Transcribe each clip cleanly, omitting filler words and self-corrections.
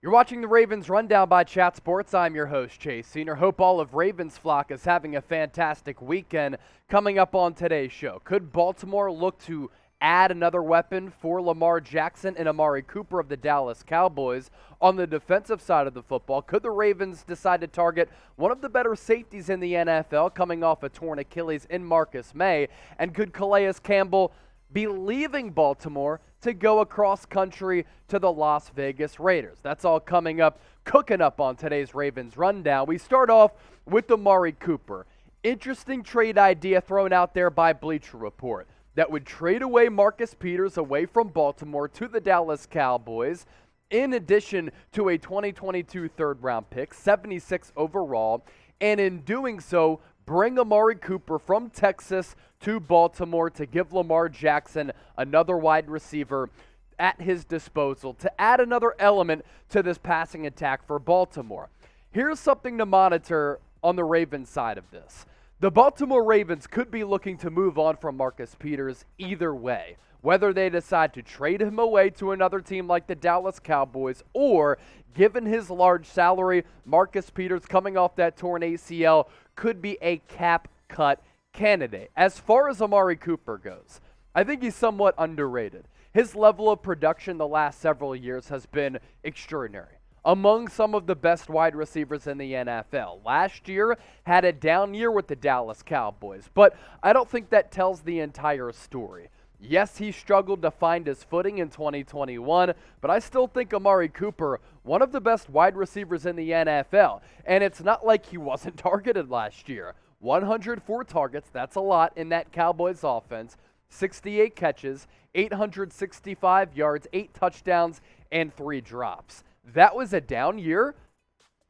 You're watching the Ravens Rundown by Chat Sports. I'm your host, Chase Senior. Hope all of Ravens flock is having a fantastic weekend. Coming up on today's show, could Baltimore look to add another weapon for Lamar Jackson and Amari Cooper of the Dallas Cowboys? On the defensive side of the football, could the Ravens decide to target one of the better safeties in the NFL coming off a torn Achilles in Marcus Maye? And could Calais Campbell be leaving Baltimore to go across country to the Las Vegas Raiders? That's all coming up, cooking up on today's Ravens Rundown. We start off with Amari Cooper. Interesting trade idea thrown out there by Bleacher Report that would trade away Marcus Peters away from Baltimore to the Dallas Cowboys, in addition to a 2022 third-round pick, 76 overall, and in doing so, bring Amari Cooper from Texas to Baltimore to give Lamar Jackson another wide receiver at his disposal to add another element to this passing attack for Baltimore. Here's something to monitor on the Ravens side of this. The Baltimore Ravens could be looking to move on from Marcus Peters either way, whether they decide to trade him away to another team like the Dallas Cowboys, or given his large salary, Marcus Peters coming off that torn ACL could be a cap cut candidate. As far as Amari Cooper goes, I think he's somewhat underrated. His level of production the last several years has been extraordinary, among some of the best wide receivers in the NFL. Last year had a down year with the Dallas Cowboys, but I don't think that tells the entire story. Yes, he struggled to find his footing in 2021, but I still think Amari Cooper, one of the best wide receivers in the NFL, and it's not like he wasn't targeted last year. 104 targets, that's a lot in that Cowboys offense, 68 catches, 865 yards, 8 touchdowns, and 3 drops. That was a down year.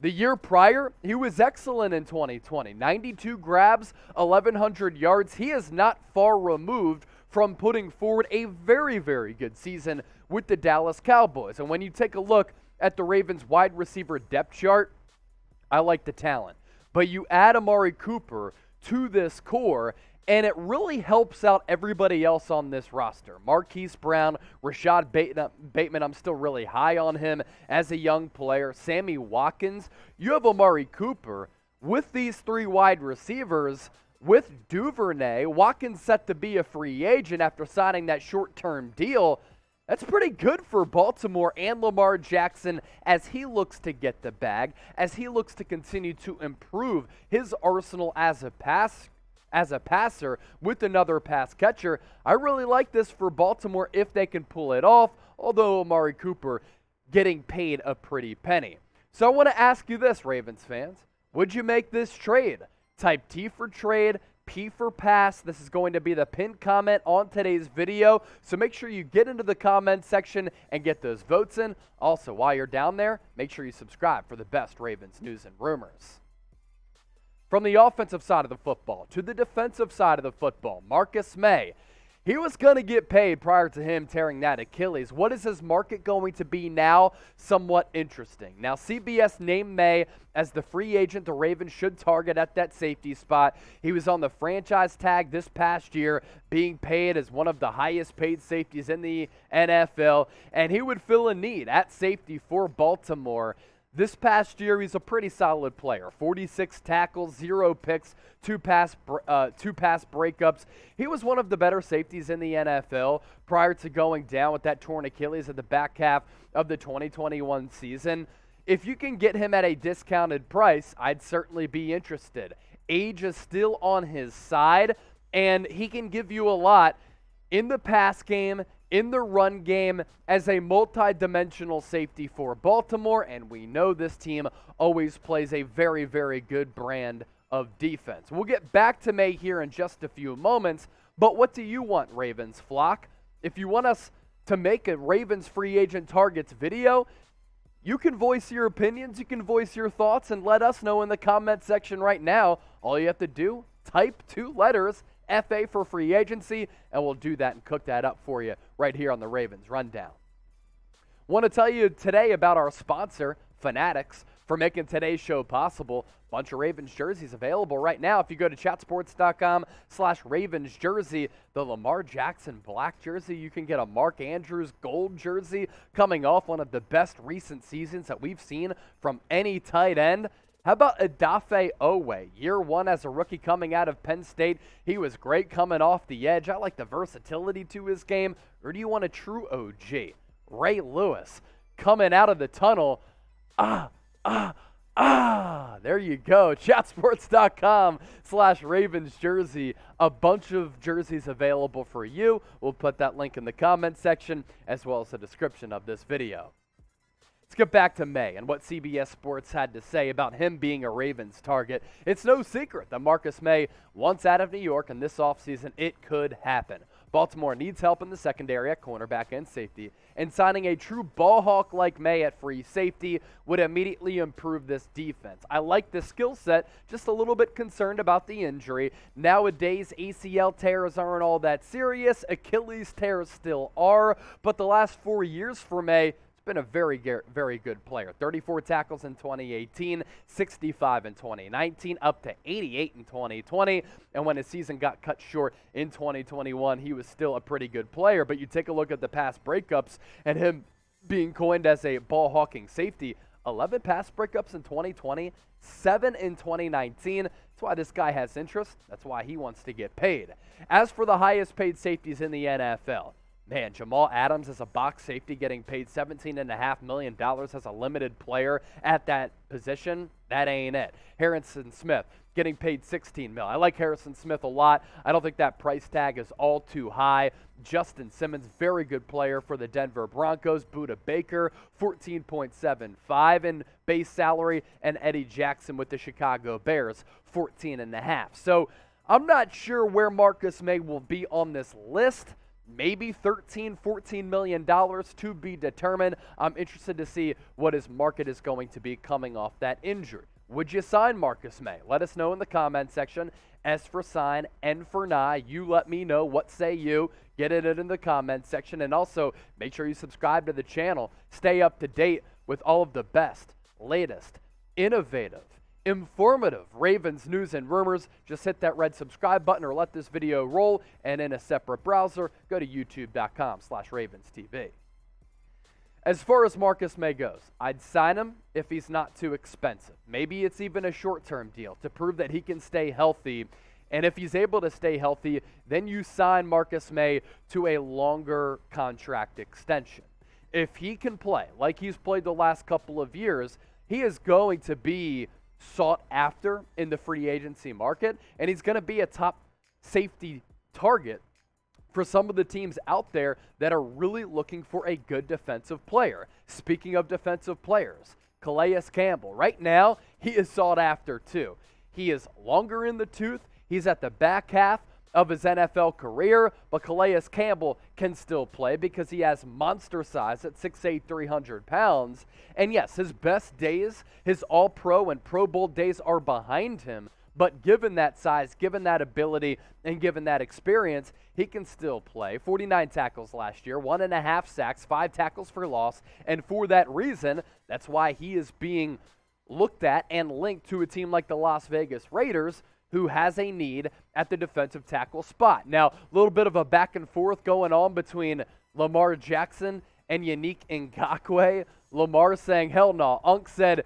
The year prior, he was excellent in 2020. 92 grabs, 1,100 yards. He is not far removed from putting forward a very, very good season with the Dallas Cowboys. And when you take a look at the Ravens wide receiver depth chart, I like the talent. But you add Amari Cooper to this core, and it really helps out everybody else on this roster. Marquise Brown, Rashad Bateman, I'm still really high on him as a young player. Sammy Watkins. You have Amari Cooper with these 3 wide receivers. With Duvernay, Watkins set to be a free agent after signing that short-term deal. That's pretty good for Baltimore and Lamar Jackson as he looks to get the bag, as he looks to continue to improve his arsenal as a passer with another pass catcher. I really like this for Baltimore if they can pull it off, although Amari Cooper getting paid a pretty penny. So I want to ask you this, Ravens fans. Would you make this trade? Type T for trade, P for pass. This is going to be the pinned comment on today's video, so make sure you get into the comment section and get those votes in. Also, while you're down there, make sure you subscribe for the best Ravens news and rumors. From the offensive side of the football to the defensive side of the football, Marcus Maye. He was going to get paid prior to him tearing that Achilles. What is his market going to be now? Somewhat interesting. Now, CBS named Maye as the free agent the Ravens should target at that safety spot. He was on the franchise tag this past year, being paid as one of the highest paid safeties in the NFL, and he would fill a need at safety for Baltimore. This past year, he's a pretty solid player. 46 tackles, 0 picks, 2 pass breakups. He was one of the better safeties in the NFL prior to going down with that torn Achilles at the back half of the 2021 season. If you can get him at a discounted price, I'd certainly be interested. Age is still on his side, and he can give you a lot in the pass game, in the run game, as a multi-dimensional safety for Baltimore, and we know this team always plays a very, very good brand of defense. We'll get back to Maye here in just a few moments, but what do you want, Ravens flock? If you want us to make a Ravens free agent targets video, you can voice your opinions, you can voice your thoughts, and let us know in the comment section right now. All you have to do, type 2 letters, FA for free agency, and we'll do that and cook that up for you right here on the Ravens Rundown. Want to tell you today about our sponsor, Fanatics. for making today's show possible. Bunch of Ravens jerseys available right now. If you go to chatsports.com/Ravens jersey, the Lamar Jackson black jersey, you can get a Mark Andrews gold jersey coming off one of the best recent seasons that we've seen from any tight end. How about Odafe Oweh? Year one as a rookie coming out of Penn State. He was great coming off the edge. I like the versatility to his game. Or do you want a true OG? Ray Lewis coming out of the tunnel. There you go. Chatsports.com/Ravens jersey. A bunch of jerseys available for you. We'll put that link in the comment section as well as the description of this video. Let's get back to Maye and what CBS Sports had to say about him being a Ravens target. It's no secret that Marcus Maye wants out of New York, and this offseason it could happen. Baltimore needs help in the secondary at cornerback and safety, and signing a true ballhawk like Maye at free safety would immediately improve this defense. I like the skill set, just a little bit concerned about the injury. Nowadays, ACL tears aren't all that serious. Achilles tears still are, but the last 4 years for Maye, been a very good player. 34 tackles in 2018, 65 in 2019, up to 88 in 2020. And when his season got cut short in 2021, he was still a pretty good player. But you take a look at the pass breakups and him being coined as a ball-hawking safety. 11 pass breakups in 2020, 7 in 2019. That's why this guy has interest. That's why he wants to get paid. As for the highest paid safeties in the NFL, man, Jamal Adams as a box safety getting paid $17.5 million as a limited player at that position, that ain't it. Harrison Smith getting paid $16 million. I like Harrison Smith a lot. I don't think that price tag is all too high. Justin Simmons, very good player for the Denver Broncos. Budda Baker, $14.75 in base salary. And Eddie Jackson with the Chicago Bears, $14.5. So I'm not sure where Marcus Maye will be on this list. Maybe $13, $14 million to be determined. I'm interested to see what his market is going to be coming off that injury. Would you sign Marcus Maye? Let us know in the comment section. S for sign, N for nah. You let me know. What say you? Get it in the comment section. And also, make sure you subscribe to the channel. Stay up to date with all of the best, latest, innovative, informative Ravens news and rumors. Just hit that red subscribe button or let this video roll, and in a separate browser, go to youtube.com/RavensTV. As far as Marcus Maye goes, I'd sign him if he's not too expensive. Maybe it's even a short-term deal to prove that he can stay healthy. And if he's able to stay healthy, then you sign Marcus Maye to a longer contract extension. If he can play like he's played the last couple of years, he is going to be sought after in the free agency market, and he's going to be a top safety target for some of the teams out there that are really looking for a good defensive player. Speaking of defensive players, Calais Campbell, right now, he is sought after too. He is longer in the tooth. He's at the back half of his NFL career, but Calais Campbell can still play because he has monster size at 6'8", 300 pounds. And yes, his best days, his All-Pro and Pro Bowl days are behind him, but given that size, given that ability, and given that experience, he can still play. 49 tackles last year, 1.5 sacks, 5 tackles for loss, and for that reason, that's why he is being looked at and linked to a team like the Las Vegas Raiders, who has a need at the defensive tackle spot. Now, a little bit of a back and forth going on between Lamar Jackson and Yannick Ngakoue. Lamar saying, hell no. Unc said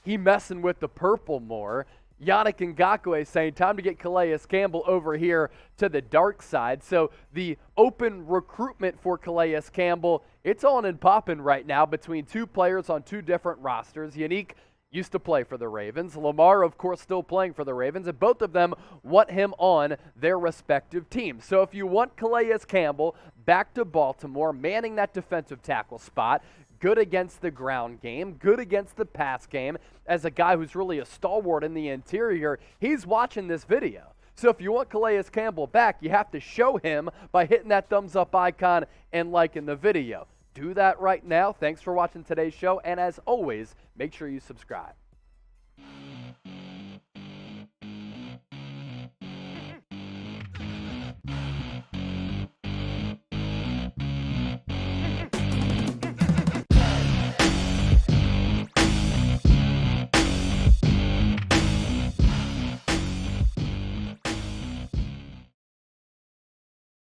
he messing with the purple more. Yannick Ngakoue saying, time to get Calais Campbell over here to the dark side. So the open recruitment for Calais Campbell, it's on and popping right now between two players on two different rosters. Yannick used to play for the Ravens. Lamar, of course, still playing for the Ravens, and both of them want him on their respective teams. So if you want Calais Campbell back to Baltimore, manning that defensive tackle spot, good against the ground game, good against the pass game, as a guy who's really a stalwart in the interior, he's watching this video. So if you want Calais Campbell back, you have to show him by hitting that thumbs up icon and liking the video. Do that right now. Thanks for watching today's show, and as always, make sure you subscribe.